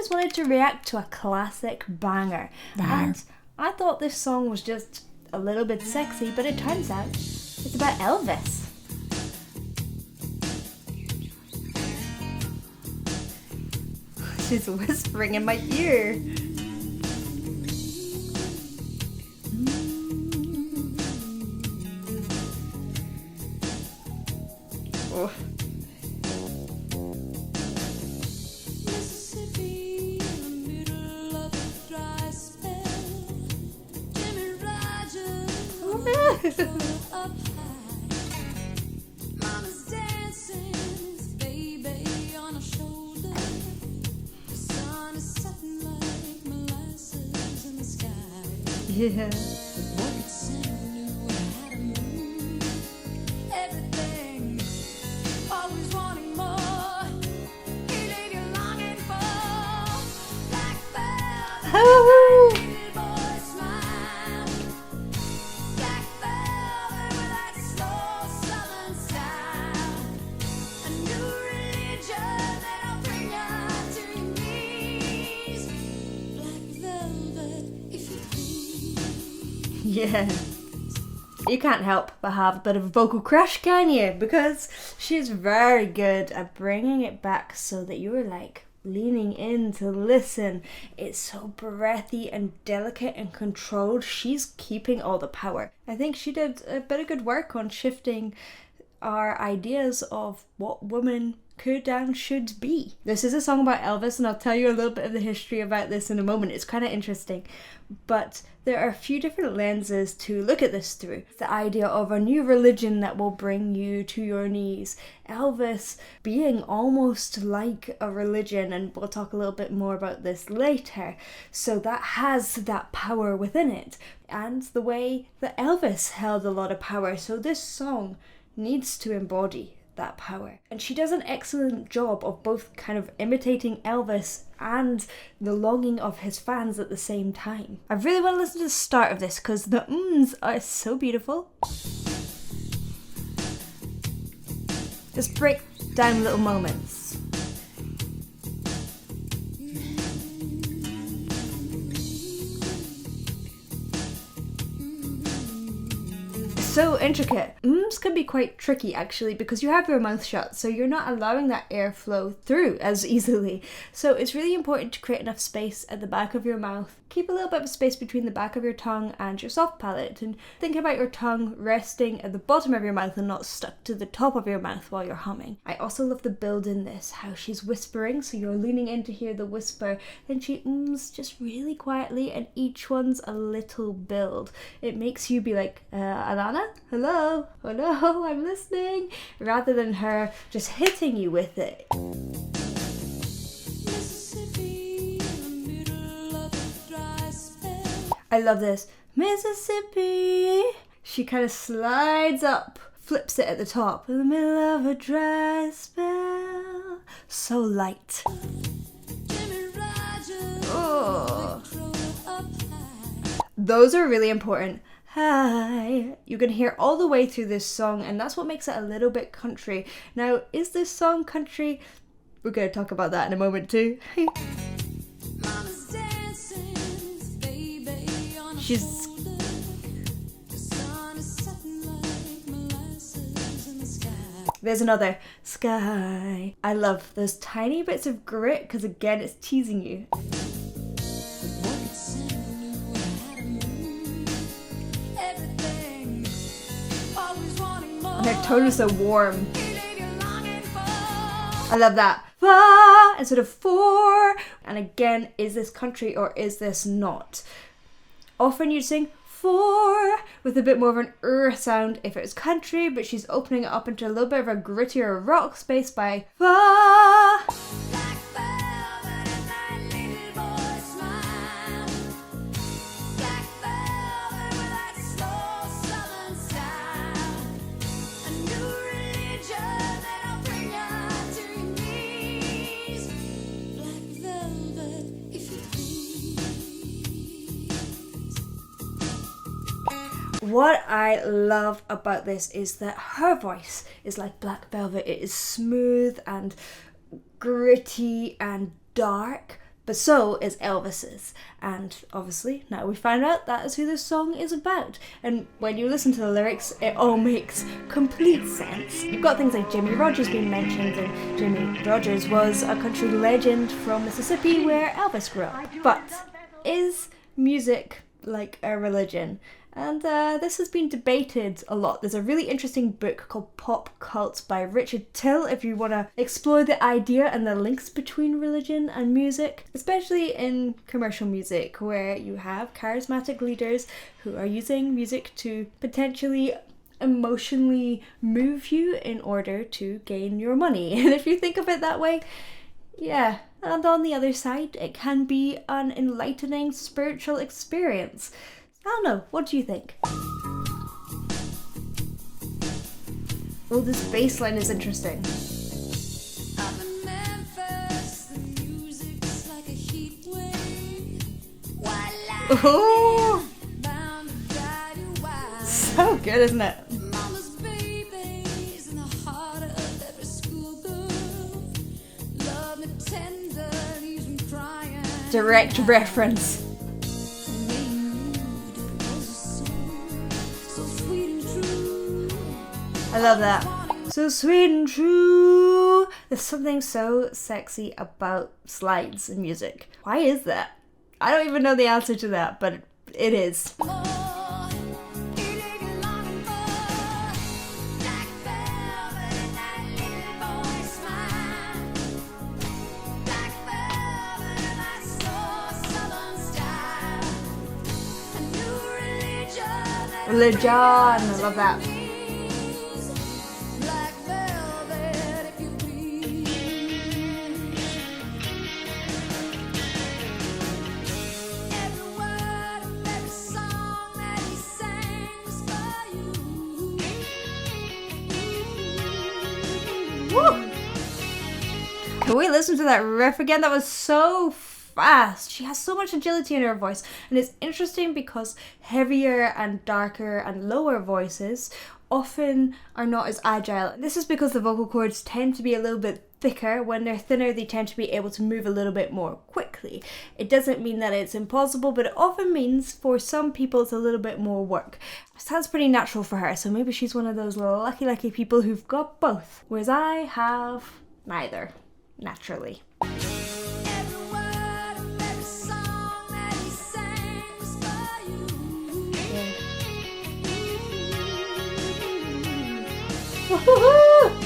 just wanted to react to a classic banger. And I thought this song was just a little bit sexy, but it turns out it's about Elvis. She's whispering in my ear. Oh. Yeah. Yeah. You can't help but have a bit of a vocal crush, can you? Because she's very good at bringing it back so that you're like leaning in to listen. It's so breathy and delicate and controlled. She's keeping all the power. I think she did a bit of good work on shifting our ideas of what women could and should be. This is a song about Elvis, and I'll tell you a little bit of the history about this in a moment. It's kind of interesting, but there are a few different lenses to look at this through. The idea of a new religion that will bring you to your knees. Elvis being almost like a religion, and we'll talk a little bit more about this later. So that has that power within it, and the way that Elvis held a lot of power. So this song needs to embody that power. And she does an excellent job of both kind of imitating Elvis and the longing of his fans at the same time. I really want to listen to the start of this because the ums are so beautiful. Just break down little moments. So intricate. Ums can be quite tricky actually because you have your mouth shut, so you're not allowing that airflow through as easily. So it's really important to create enough space at the back of your mouth. Keep a little bit of space between the back of your tongue and your soft palate, and think about your tongue resting at the bottom of your mouth and not stuck to the top of your mouth while you're humming. I also love the build in this, how she's whispering, so you're leaning in to hear the whisper, then she ums just really quietly, and each one's a little build. It makes you be like, Alannah? Hello? Oh no, I'm listening. Rather than her just hitting you with it. I love this. Mississippi. She kind of slides up, flips it at the top. In the middle of a dry spell. So light. Oh. Those are really important. Hi. You can hear all the way through this song, and that's what makes it a little bit country. Now, is this song country? We're going to talk about that in a moment too. She's... There's another sky. I love those tiny bits of grit because again it's teasing you. And her tone is so warm. I love that. Fa instead of for. And again, is this country or is this not? Often you'd sing for with a bit more of an sound if it was country, but she's opening it up into a little bit of a grittier rock space by fa. What I love about this is that her voice is like black velvet. It is smooth and gritty and dark, But so is Elvis's. And obviously, now we find out that is who this song is about. And when you listen to the lyrics, it all makes complete sense. You've got things like Jimmy Rogers being mentioned, and Jimmy Rogers was a country legend from Mississippi where Elvis grew up. But is music like a religion? And this has been debated a lot. There's a really interesting book called Pop Cult by Richard Till if you want to explore the idea and the links between religion and music, especially in commercial music where you have charismatic leaders who are using music to potentially emotionally move you in order to gain your money. And if you think of it that way, yeah. And on the other side, it can be an enlightening spiritual experience. I don't know, what do you think? Oh, this bass line is interesting. Oh! So good, isn't it? Direct reference. I love that. So sweet and true. There's something so sexy about slides in music. Why is that? I don't even know the answer to that, but it is. Religion. I love that. Woo! Can we listen to that riff again? That was so fast. She has so much agility in her voice, and it's interesting because heavier and darker and lower voices often are not as agile. This is because the vocal cords tend to be a little bit thicker. When they're thinner, they tend to be able to move a little bit more quickly. It doesn't mean that it's impossible, but it often means for some people it's a little bit more work. It sounds pretty natural for her, so maybe she's one of those lucky people who've got both, whereas I have neither, naturally. Woohoo!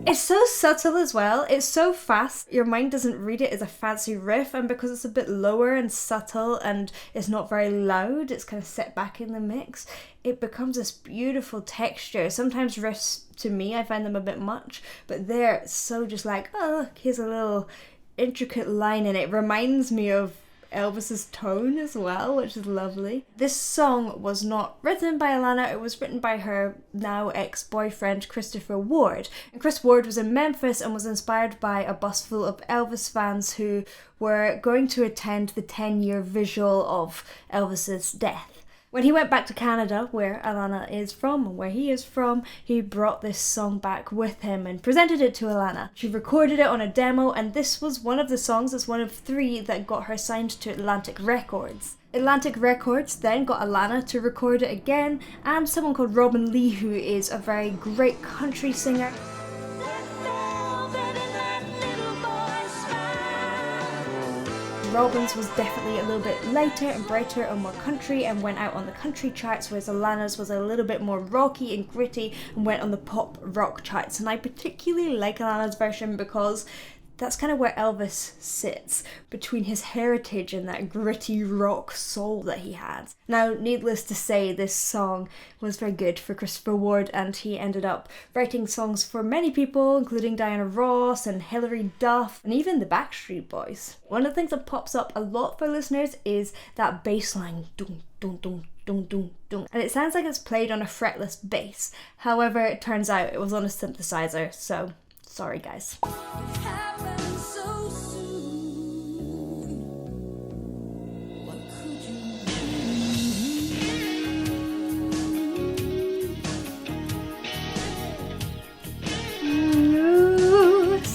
It's so subtle as well. It's so fast. Your mind doesn't read it as a fancy riff, and because it's a bit lower and subtle and it's not very loud, it's kind of set back in the mix, it becomes this beautiful texture. Sometimes riffs, to me, I find them a bit much, but there it's so just like, oh, look, here's a little intricate line, and it reminds me of Elvis's tone as well, which is lovely. This song was not written by Alannah, it was written by her now ex-boyfriend Christopher Ward. And Chris Ward was in Memphis and was inspired by a bus full of Elvis fans who were going to attend the 10-year vigil of Elvis's death. When he went back to Canada, where Alannah is from, and where he is from, he brought this song back with him and presented it to Alannah. She recorded it on a demo, and this was one of the songs, it's one of 3 that got her signed to Atlantic Records. Atlantic Records then got Alannah to record it again, and someone called Robin Lee, who is a very great country singer. Robin's was definitely a little bit lighter and brighter and more country and went out on the country charts, whereas Alannah's was a little bit more rocky and gritty and went on the pop rock charts. And I particularly like Alannah's version because that's kind of where Elvis sits, between his heritage and that gritty rock soul that he had. Now, needless to say, this song was very good for Christopher Ward, and he ended up writing songs for many people, including Diana Ross and Hilary Duff, and even the Backstreet Boys. One of the things that pops up a lot for listeners is that bass line, dun dun dun dun dun dun, and it sounds like it's played on a fretless bass. However, it turns out it was on a synthesizer, so sorry guys.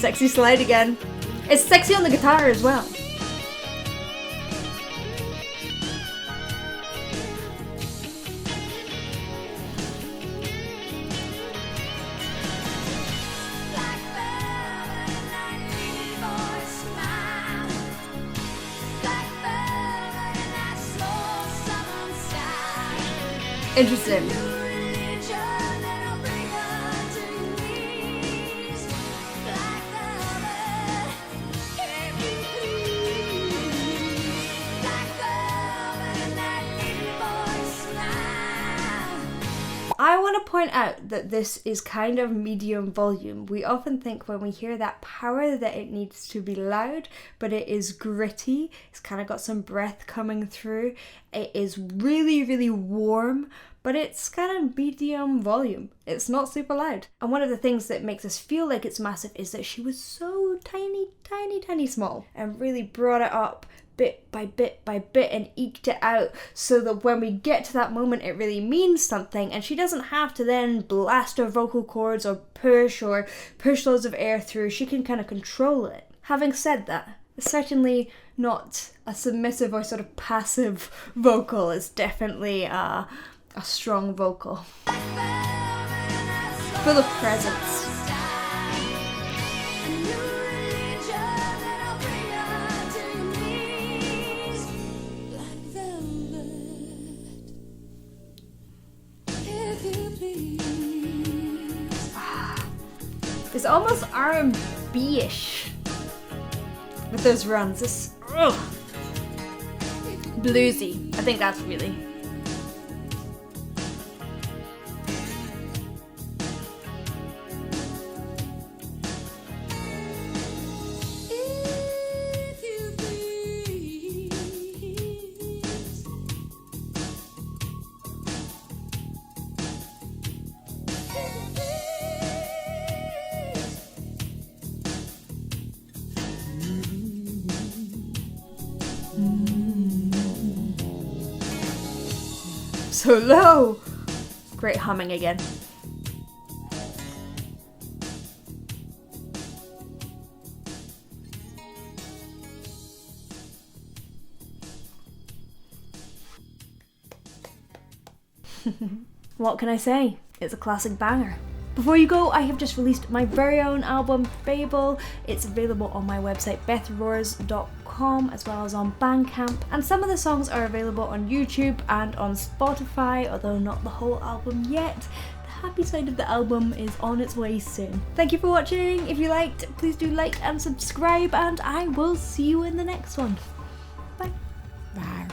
sexy slide again. It's sexy on the guitar as well. Interesting. I want to point out that this is kind of medium volume. We often think when we hear that power that it needs to be loud, but it is gritty. It's kind of got some breath coming through. It is really, really warm, but it's kind of medium volume. It's not super loud. And one of the things that makes us feel like it's massive is that she was so tiny, tiny, tiny small and really brought it up bit by bit by bit and eked it out so that when we get to that moment it really means something, and she doesn't have to then blast her vocal cords or push loads of air through. She can kind of control it. Having said that, it's certainly not a submissive or sort of passive vocal. It's definitely a strong vocal full of presence. It's almost R&B-ish with those runs. It's bluesy. I think that's really. So low. Great humming again. What can I say? It's a classic banger. Before you go, I have just released my very own album, Fable. It's available on my website, bethroars.com, as well as on Bandcamp. And some of the songs are available on YouTube and on Spotify, although not the whole album yet. The happy side of the album is on its way soon. Thank you for watching. If you liked, please do like and subscribe, and I will see you in the next one. Bye. Bye.